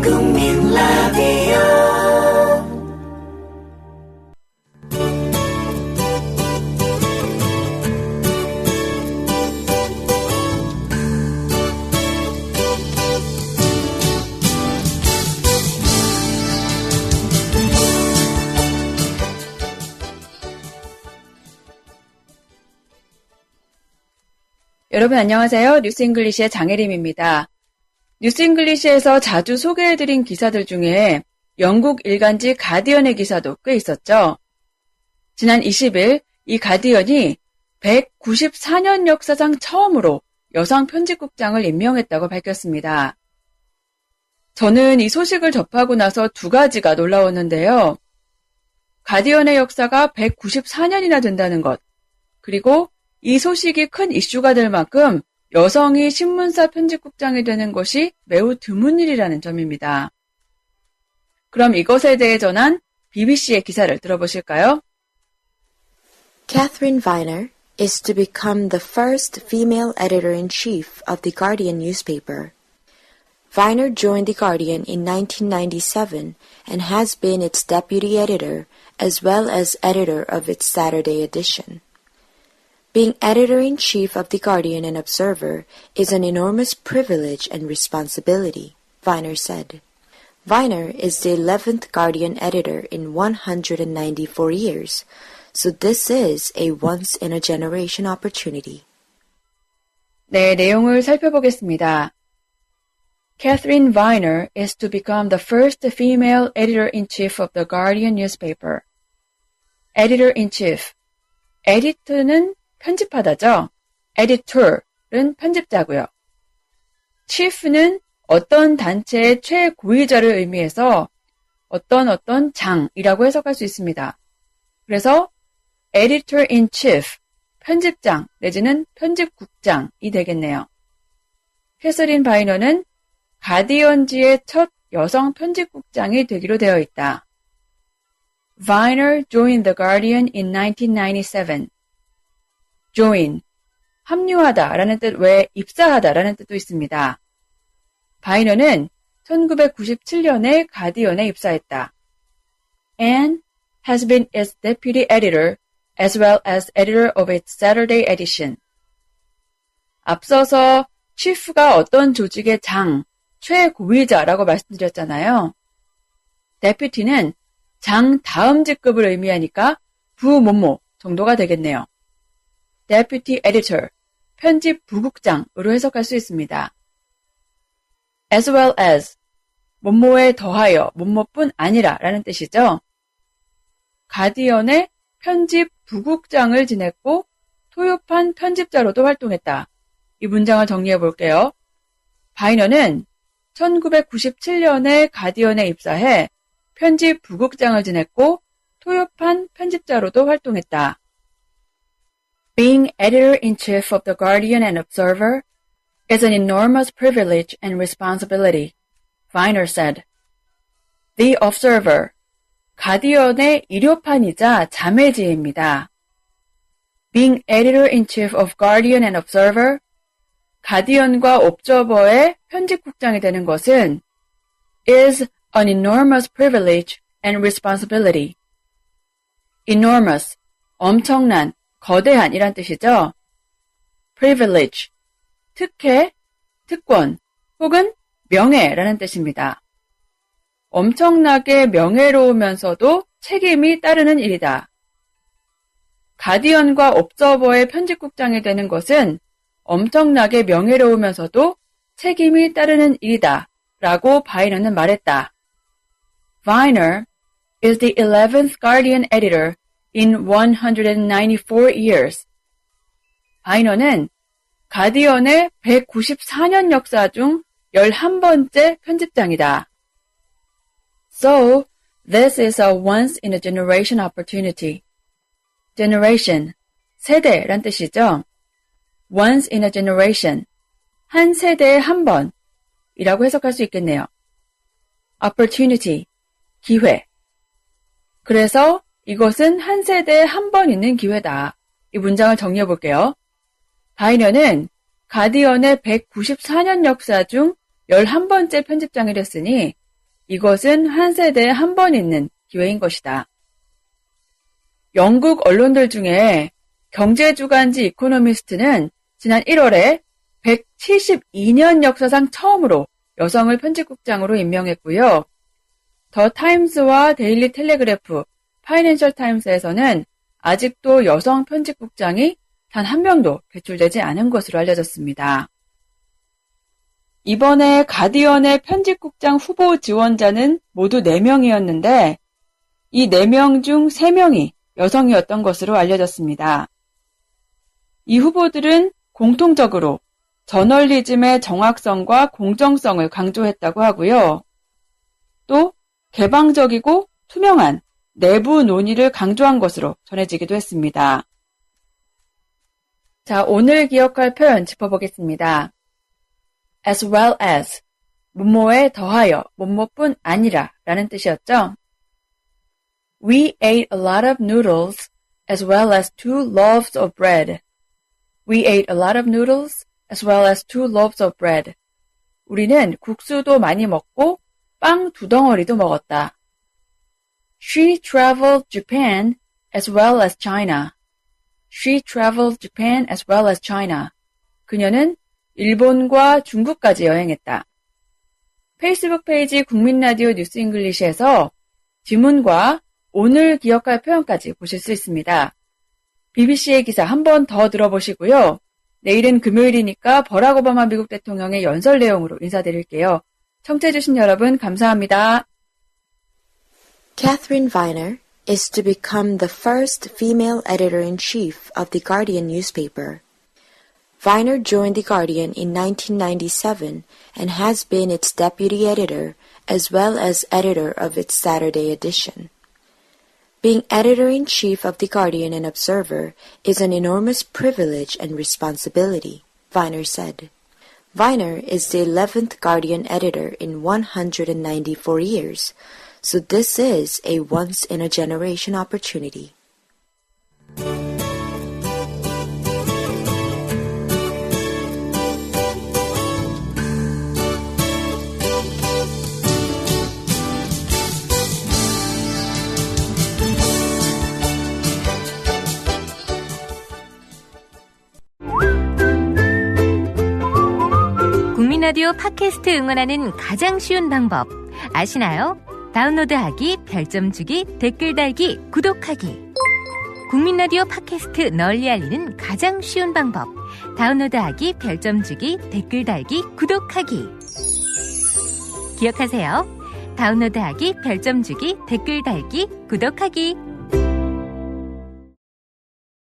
국민 라디오 여러분 안녕하세요. 뉴스잉글리시의 장혜림입니다. 뉴스잉글리시에서 자주 소개해드린 기사들 중에 영국 일간지 가디언의 기사도 꽤 있었죠. 지난 20일 이 가디언이 194년 역사상 처음으로 여성 편집국장을 임명했다고 밝혔습니다. 저는 이 소식을 접하고 나서 두 가지가 놀라웠는데요. 가디언의 역사가 194년이나 된다는 것, 그리고 이 소식이 큰 이슈가 될 만큼 여성이 신문사 편집국장이 되는 것이 매우 드문 일이라는 점입니다. 그럼 이것에 대해 전한 BBC의 기사를 들어보실까요? Catherine Viner is to become the first female editor-in-chief of The Guardian newspaper. Viner joined The Guardian in 1997 and has been its deputy editor as well as editor of its Saturday edition. Being editor-in-chief of The Guardian and Observer is an enormous privilege and responsibility, Viner said. Viner is the 11th Guardian editor in 194 years, so this is a once-in-a-generation opportunity. 네, 내용을 살펴보겠습니다. Catherine Viner is to become the first female editor-in-chief of The Guardian newspaper. editor-in-chief, 에디터는 편집하다죠. editor은 편집자고요. chief는 어떤 단체의 최고위자를 의미해서 어떤 장이라고 해석할 수 있습니다. 그래서 editor-in-chief, 편집장 내지는 편집국장이 되겠네요. 캐서린 바이너는 가디언지의 첫 여성 편집국장이 되기로 되어 있다. Viner joined The Guardian in 1997. join, 합류하다라는 뜻 외에 입사하다라는 뜻도 있습니다. 바이너는 1997년에 가디언에 입사했다. and has been its deputy editor as well as editor of its Saturday edition. 앞서서 chief가 어떤 조직의 장, 최고위자라고 말씀드렸잖아요. deputy는 장 다음 직급을 의미하니까 부모모 정도가 되겠네요. deputy editor, 편집 부국장으로 해석할 수 있습니다. as well as, 뭐뭐에 더하여, 뭐뭐뿐 아니라 라는 뜻이죠. 가디언의 편집 부국장을 지냈고 토요판 편집자로도 활동했다. 이 문장을 정리해 볼게요. 바이너는 1997년에 가디언에 입사해 편집 부국장을 지냈고 토요판 편집자로도 활동했다. Being editor-in-chief of The Guardian and Observer is an enormous privilege and responsibility, Viner said. The Observer, 가디언의 일요판이자 자매지입니다. Being editor-in-chief of Guardian and Observer, 가디언과 옵저버의 편집국장이 되는 것은 is an enormous privilege and responsibility. enormous, 엄청난, 거대한 이란 뜻이죠. privilege, 특혜, 특권, 혹은 명예라는 뜻입니다. 엄청나게 명예로우면서도 책임이 따르는 일이다. 가디언과 옵저버의 편집국장이 되는 것은 엄청나게 명예로우면서도 책임이 따르는 일이다 라고 바이너는 말했다. Viner is the 11th Guardian editor in 194 years. 바이너는 가디언의 194년 역사 중 11번째 편집장이다. So, this is a once-in-a-generation opportunity. generation, 세대란 뜻이죠. once in a generation, 한 세대에 한 번이라고 해석할 수 있겠네요. opportunity, 기회. 그래서 이것은 한 세대에 한 번 있는 기회다. 이 문장을 정리해 볼게요. 바이너는 가디언의 194년 역사 중 11번째 편집장이 됐으니 이것은 한 세대에 한 번 있는 기회인 것이다. 영국 언론들 중에 경제주간지 이코노미스트는 지난 1월에 172년 역사상 처음으로 여성을 편집국장으로 임명했고요. 더 타임스와 데일리 텔레그래프, 파이낸셜 타임스에서는 아직도 여성 편집국장이 단 한 명도 배출되지 않은 것으로 알려졌습니다. 이번에 가디언의 편집국장 후보 지원자는 모두 4명이었는데 이 4명 중 3명이 여성이었던 것으로 알려졌습니다. 이 후보들은 공통적으로 저널리즘의 정확성과 공정성을 강조했다고 하고요. 또 개방적이고 투명한 내부 논의를 강조한 것으로 전해지기도 했습니다. 자, 오늘 기억할 표현 짚어보겠습니다. as well as, 뭐뭐에 더하여, 뭐뭐뿐 아니라 라는 뜻이었죠. We ate a lot of noodles as well as 2 loaves of bread. We ate a lot of noodles as well as 2 loaves of bread. 우리는 국수도 많이 먹고 빵 2덩어리도 먹었다. She traveled Japan as well as China. She traveled Japan as well as China. 그녀는 일본과 중국까지 여행했다. 페이스북 페이지 국민라디오 뉴스 잉글리시에서 지문과 오늘 기억할 표현까지 보실 수 있습니다. BBC의 기사 한 번 더 들어보시고요. 내일은 금요일이니까 버락 오바마 미국 대통령의 연설 내용으로 인사드릴게요. 청취해주신 여러분 감사합니다. Catherine Viner is to become the first female editor-in-chief of the Guardian newspaper. Viner joined the Guardian in 1997 and has been its deputy editor as well as editor of its Saturday edition. Being editor-in-chief of The Guardian and Observer is an enormous privilege and responsibility, Viner said. Viner is the 11th Guardian editor in 194 years, so this is a once-in-a-generation opportunity. 국민라디오 팟캐스트 응원하는 가장 쉬운 방법 아시나요? 다운로드하기, 별점 주기, 댓글 달기, 구독하기. 국민라디오 팟캐스트 널리 알리는 가장 쉬운 방법. 다운로드하기, 별점 주기, 댓글 달기, 구독하기. 기억하세요. 다운로드하기, 별점 주기, 댓글 달기, 구독하기.